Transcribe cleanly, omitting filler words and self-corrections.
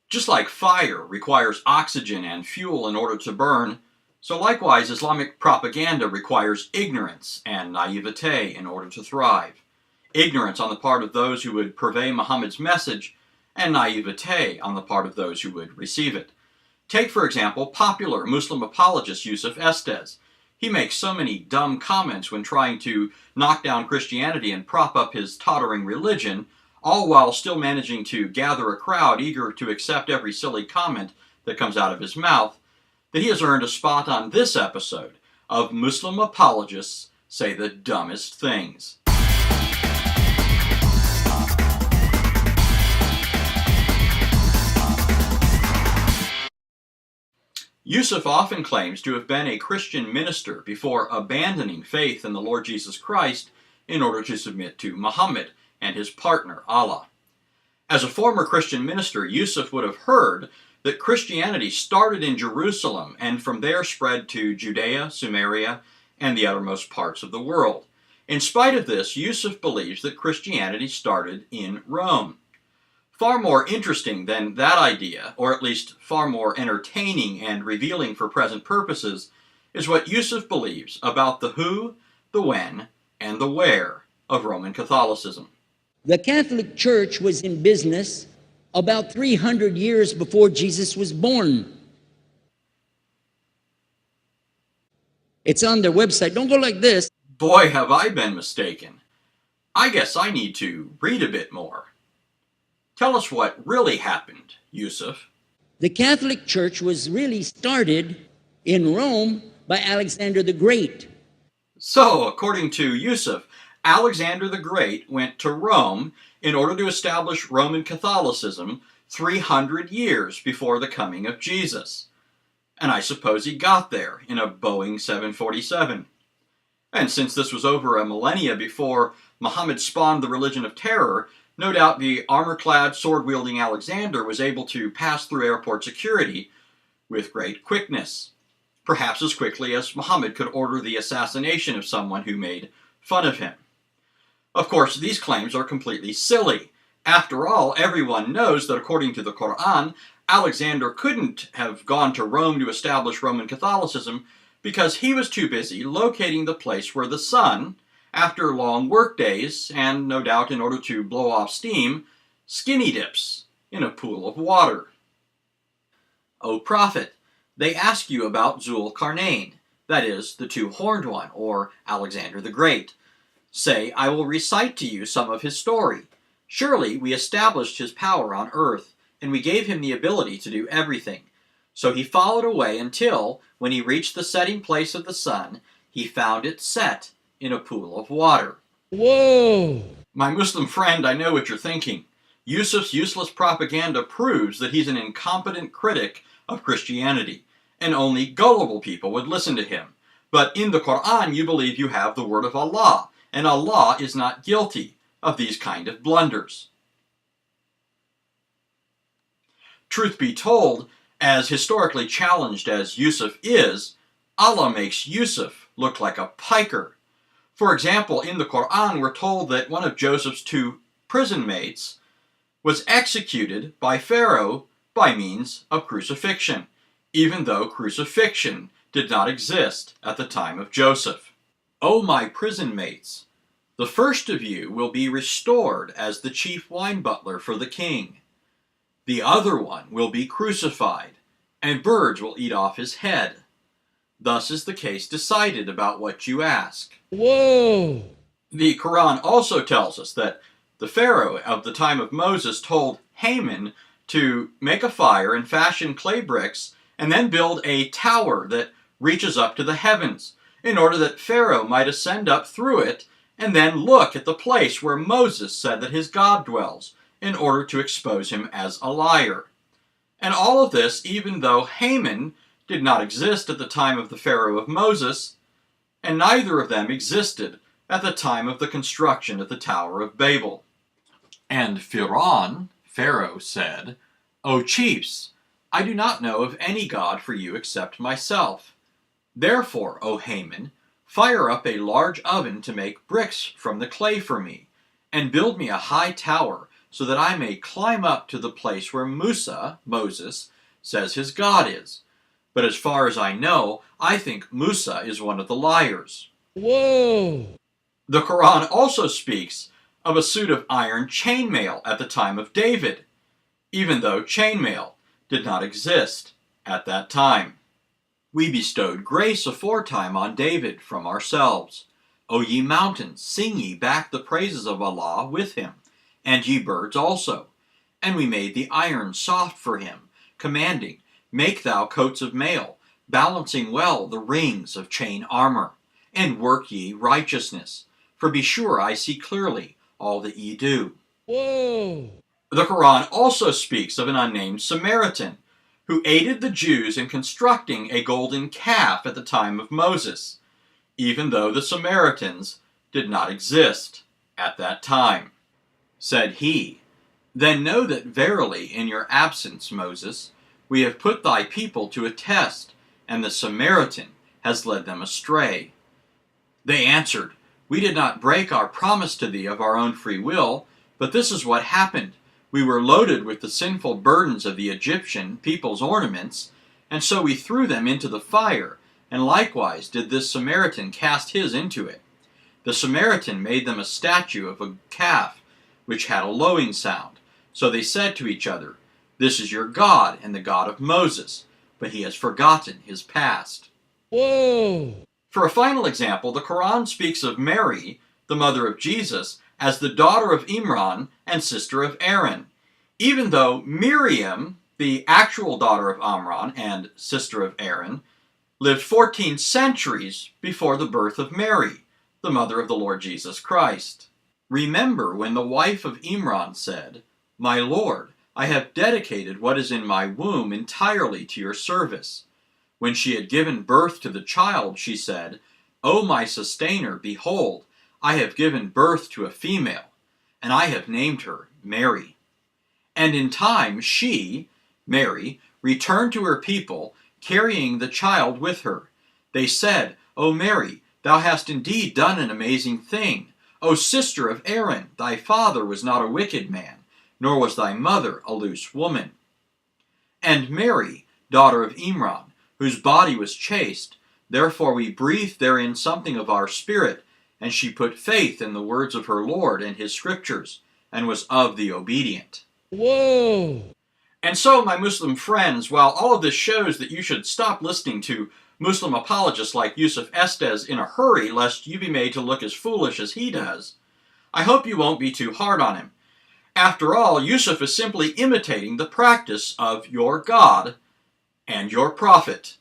Just like fire requires oxygen and fuel in order to burn, so likewise Islamic propaganda requires ignorance and naivete in order to thrive. Ignorance on the part of those who would purvey Muhammad's message, and naivete on the part of those who would receive it. Take, for example, popular Muslim apologist Yusuf Estes. He makes so many dumb comments when trying to knock down Christianity and prop up his tottering religion, all while still managing to gather a crowd eager to accept every silly comment that comes out of his mouth, that he has earned a spot on this episode of Muslim Apologists Say the Dumbest Things. Yusuf often claims to have been a Christian minister before abandoning faith in the Lord Jesus Christ in order to submit to Muhammad and his partner, Allah. As a former Christian minister, Yusuf would have heard that Christianity started in Jerusalem and from there spread to Judea, Samaria, and the uttermost parts of the world. In spite of this, Yusuf believes that Christianity started in Rome. Far more interesting than that idea, or at least far more entertaining and revealing for present purposes, is what Yusuf believes about the who, the when, and the where of Roman Catholicism. The Catholic Church was in business about 300 years before Jesus was born. It's on their website. Don't go like this. Boy, have I been mistaken. I guess I need to read a bit more. Tell us what really happened, Yusuf. The Catholic Church was really started in Rome by Alexander the Great. So, according to Yusuf, Alexander the Great went to Rome in order to establish Roman Catholicism 300 years before the coming of Jesus. And I suppose he got there in a Boeing 747. And since this was over a millennia before Muhammad spawned the religion of terror, no doubt the armor-clad, sword-wielding Alexander was able to pass through airport security with great quickness, perhaps as quickly as Muhammad could order the assassination of someone who made fun of him. Of course, these claims are completely silly. After all, everyone knows that according to the Quran, Alexander couldn't have gone to Rome to establish Roman Catholicism because he was too busy locating the place where the sun, after long work days, and no doubt in order to blow off steam, skinny dips in a pool of water. O Prophet, they ask you about Zul-Qarnayn, that is, the two-horned one, or Alexander the Great. Say, I will recite to you some of his story. Surely we established his power on earth, and we gave him the ability to do everything. So he followed away until, when he reached the setting place of the sun, he found it set in a pool of water. Whoa! My Muslim friend, I know what you're thinking. Yusuf's useless propaganda proves that he's an incompetent critic of Christianity, and only gullible people would listen to him. But in the Quran you believe you have the word of Allah, and Allah is not guilty of these kind of blunders. Truth be told, as historically challenged as Yusuf is, Allah makes Yusuf look like a piker. For example, in the Quran we're told that one of Joseph's two prison mates was executed by Pharaoh by means of crucifixion, even though crucifixion did not exist at the time of Joseph. O my prison mates, the first of you will be restored as the chief wine butler for the king. The other one will be crucified, and birds will eat off his head. Thus is the case decided about what you ask. Whoa! The Quran also tells us that the Pharaoh of the time of Moses told Haman to make a fire and fashion clay bricks and then build a tower that reaches up to the heavens, in order that Pharaoh might ascend up through it and then look at the place where Moses said that his God dwells, in order to expose him as a liar. And all of this even though Haman did not exist at the time of the Pharaoh of Moses, and neither of them existed at the time of the construction of the Tower of Babel. And Pharaoh said, O chiefs, I do not know of any God for you except myself. Therefore, O Haman, fire up a large oven to make bricks from the clay for me, and build me a high tower so that I may climb up to the place where Moses, says his God is. But as far as I know, I think Musa is one of the liars. Whoa! The Quran also speaks of a suit of iron chainmail at the time of David, even though chainmail did not exist at that time. We bestowed grace aforetime on David from ourselves. O ye mountains, sing ye back the praises of Allah with him, and ye birds also. And we made the iron soft for him, commanding, Make thou coats of mail, balancing well the rings of chain armor, and work ye righteousness. For be sure I see clearly all that ye do. Whoa! The Quran also speaks of an unnamed Samaritan who aided the Jews in constructing a golden calf at the time of Moses, even though the Samaritans did not exist at that time. Said he, Then know that verily in your absence, Moses, we have put thy people to a test, and the Samaritan has led them astray. They answered, We did not break our promise to thee of our own free will, but this is what happened. We were loaded with the sinful burdens of the Egyptian people's ornaments, and so we threw them into the fire, and likewise did this Samaritan cast his into it. The Samaritan made them a statue of a calf, which had a lowing sound. So they said to each other, This is your God and the God of Moses, but he has forgotten his past. Whoa! For a final example, the Quran speaks of Mary, the mother of Jesus, as the daughter of Imran and sister of Aaron, even though Miriam, the actual daughter of Amram and sister of Aaron, lived 14 centuries before the birth of Mary, the mother of the Lord Jesus Christ. Remember when the wife of Imran said, My Lord, I have dedicated what is in my womb entirely to your service. When she had given birth to the child, she said, O my sustainer, behold, I have given birth to a female, and I have named her Mary. And in time she, Mary, returned to her people, carrying the child with her. They said, O Mary, thou hast indeed done an amazing thing. O sister of Aaron, thy father was not a wicked man, nor was thy mother a loose woman. And Mary, daughter of Imran, whose body was chaste, therefore we breathed therein something of our spirit, and she put faith in the words of her Lord and his scriptures, and was of the obedient. Whoa! And so, my Muslim friends, while all of this shows that you should stop listening to Muslim apologists like Yusuf Estes in a hurry, lest you be made to look as foolish as he does, I hope you won't be too hard on him. After all, Yusuf is simply imitating the practice of your God and your prophet.